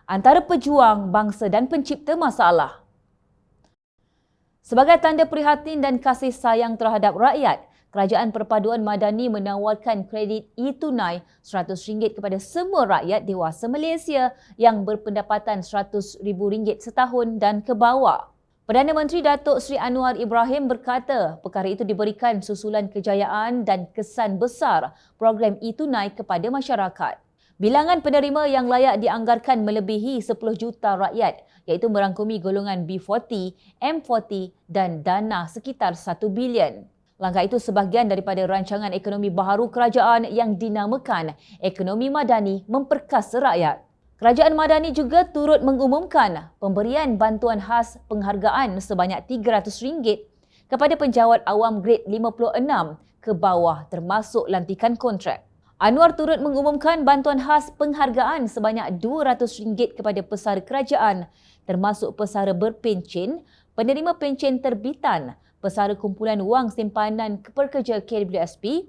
antara pejuang, bangsa dan pencipta masalah. Sebagai tanda prihatin dan kasih sayang terhadap rakyat, Kerajaan Perpaduan Madani menawarkan kredit e-tunai RM100 kepada semua rakyat dewasa Malaysia yang berpendapatan RM100,000 setahun dan ke bawah. Perdana Menteri Datuk Seri Anwar Ibrahim berkata perkara itu diberikan susulan kejayaan dan kesan besar program e-tunai kepada masyarakat. Bilangan penerima yang layak dianggarkan melebihi 10 juta rakyat, iaitu merangkumi golongan B40, M40 dan dana sekitar 1 bilion. Langkah itu sebahagian daripada rancangan ekonomi baharu kerajaan yang dinamakan Ekonomi Madani Memperkasa Rakyat. Kerajaan Madani juga turut mengumumkan pemberian bantuan khas penghargaan sebanyak RM300 kepada penjawat awam grade 56 ke bawah termasuk lantikan kontrak. Anwar turut mengumumkan bantuan khas penghargaan sebanyak RM200 kepada pesara kerajaan termasuk pesara berpencen, penerima pencen terbitan, pesara kumpulan wang simpanan pekerja KWSP,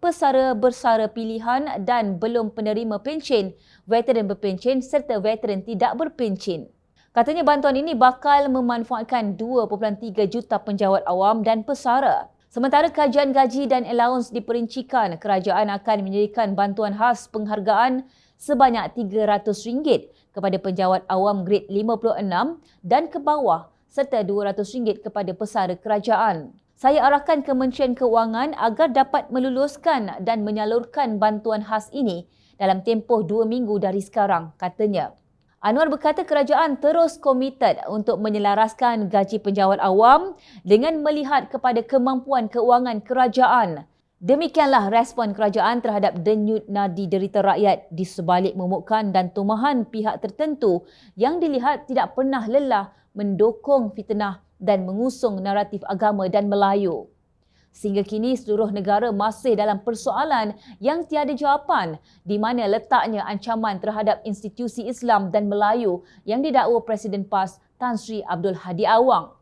pesara bersara pilihan dan belum penerima pencen, veteran berpencen serta veteran tidak berpencen. Katanya bantuan ini bakal memanfaatkan 2.3 juta penjawat awam dan pesara. Sementara kajian gaji dan allowance diperincikan, kerajaan akan menyediakan bantuan khas penghargaan sebanyak RM300 kepada penjawat awam grade 56 dan ke bawah serta RM200 kepada pesara kerajaan. Saya arahkan Kementerian Keuangan agar dapat meluluskan dan menyalurkan bantuan khas ini dalam tempoh 2 minggu dari sekarang, katanya. Anwar berkata kerajaan terus komited untuk menyelaraskan gaji penjawat awam dengan melihat kepada kemampuan keuangan kerajaan. Demikianlah respon kerajaan terhadap denyut nadi derita rakyat di sebalik momokkan dan tumahan pihak tertentu yang dilihat tidak pernah lelah mendukung fitnah dan mengusung naratif agama dan Melayu. Sehingga kini seluruh negara masih dalam persoalan yang tiada jawapan di mana letaknya ancaman terhadap institusi Islam dan Melayu yang didakwa Presiden PAS Tan Sri Abdul Hadi Awang.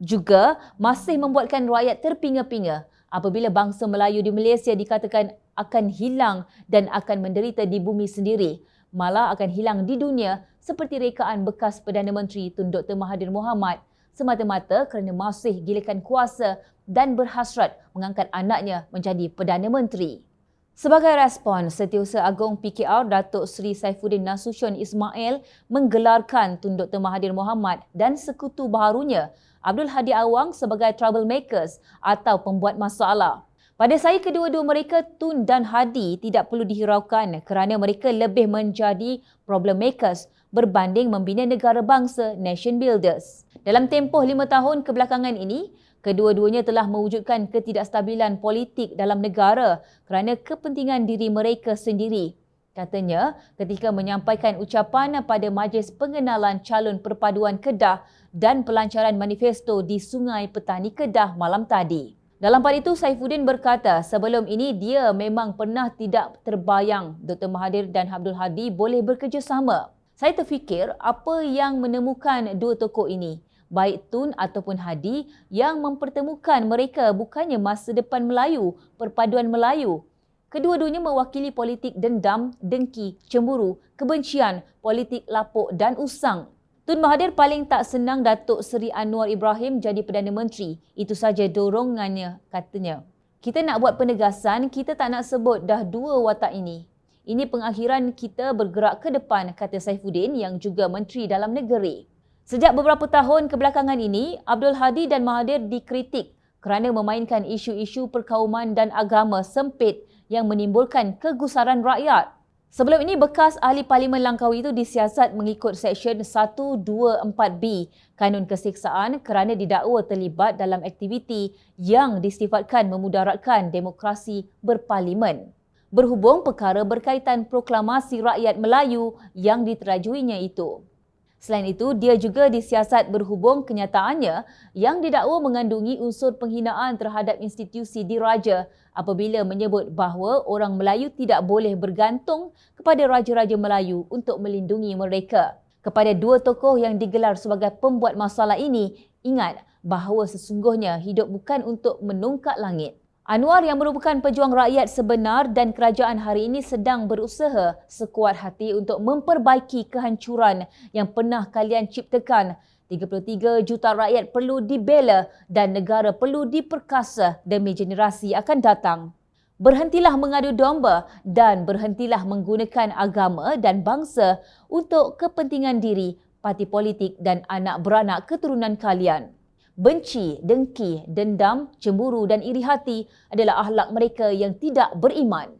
Juga masih membuatkan rakyat terpinga-pinga apabila bangsa Melayu di Malaysia dikatakan akan hilang dan akan menderita di bumi sendiri, malah akan hilang di dunia seperti rekaan bekas Perdana Menteri Tun Dr. Mahathir Mohamad semata-mata kerana masih gilakan kuasa dan berhasrat mengangkat anaknya menjadi Perdana Menteri. Sebagai respon, Setiausaha Agong PKR Datuk Seri Saifuddin Nasution Ismail menggelarkan Tun Dr. Mahathir Mohamad dan sekutu baharunya Abdul Hadi Awang sebagai troublemakers atau pembuat masalah. Pada saya, kedua-dua mereka, Tun dan Hadi, tidak perlu dihiraukan kerana mereka lebih menjadi problem makers berbanding membina negara bangsa, nation builders. Dalam tempoh 5 tahun kebelakangan ini, kedua-duanya telah mewujudkan ketidakstabilan politik dalam negara kerana kepentingan diri mereka sendiri. Katanya ketika menyampaikan ucapan pada Majlis Pengenalan Calon Perpaduan Kedah dan pelancaran manifesto di Sungai Petani Kedah malam tadi. Dalam pada itu, Saifuddin berkata sebelum ini dia memang pernah tidak terbayang Dr. Mahathir dan Abdul Hadi boleh bekerjasama. Saya terfikir apa yang menemukan dua tokoh ini, baik Tun ataupun Hadi, yang mempertemukan mereka bukannya masa depan Melayu, perpaduan Melayu. Kedua-duanya mewakili politik dendam, dengki, cemburu, kebencian, politik lapuk dan usang. Tun Mahathir paling tak senang Datuk Seri Anwar Ibrahim jadi Perdana Menteri. Itu saja dorongannya, katanya. Kita nak buat penegasan, kita tak nak sebut dah dua watak ini. Ini pengakhiran kita bergerak ke depan, kata Saifuddin yang juga Menteri Dalam Negeri. Sejak beberapa tahun kebelakangan ini, Abdul Hadi dan Mahathir dikritik kerana memainkan isu-isu perkauman dan agama sempit yang menimbulkan kegusaran rakyat. Sebelum ini, bekas ahli Parlimen Langkawi itu disiasat mengikut Seksyen 124B Kanun Keseksaan kerana didakwa terlibat dalam aktiviti yang disifatkan memudaratkan demokrasi berparlimen. Berhubung perkara berkaitan proklamasi rakyat Melayu yang diterajuinya itu. Selain itu, dia juga disiasat berhubung kenyataannya yang didakwa mengandungi unsur penghinaan terhadap institusi diraja apabila menyebut bahawa orang Melayu tidak boleh bergantung kepada raja-raja Melayu untuk melindungi mereka. Kepada dua tokoh yang digelar sebagai pembuat masalah ini, ingat bahawa sesungguhnya hidup bukan untuk menungkak langit. Anwar yang merupakan pejuang rakyat sebenar dan kerajaan hari ini sedang berusaha sekuat hati untuk memperbaiki kehancuran yang pernah kalian ciptakan. 33 juta rakyat perlu dibela dan negara perlu diperkasa demi generasi akan datang. Berhentilah mengadu domba dan berhentilah menggunakan agama dan bangsa untuk kepentingan diri, parti politik dan anak beranak keturunan kalian. Benci, dengki, dendam, cemburu dan iri hati adalah akhlak mereka yang tidak beriman.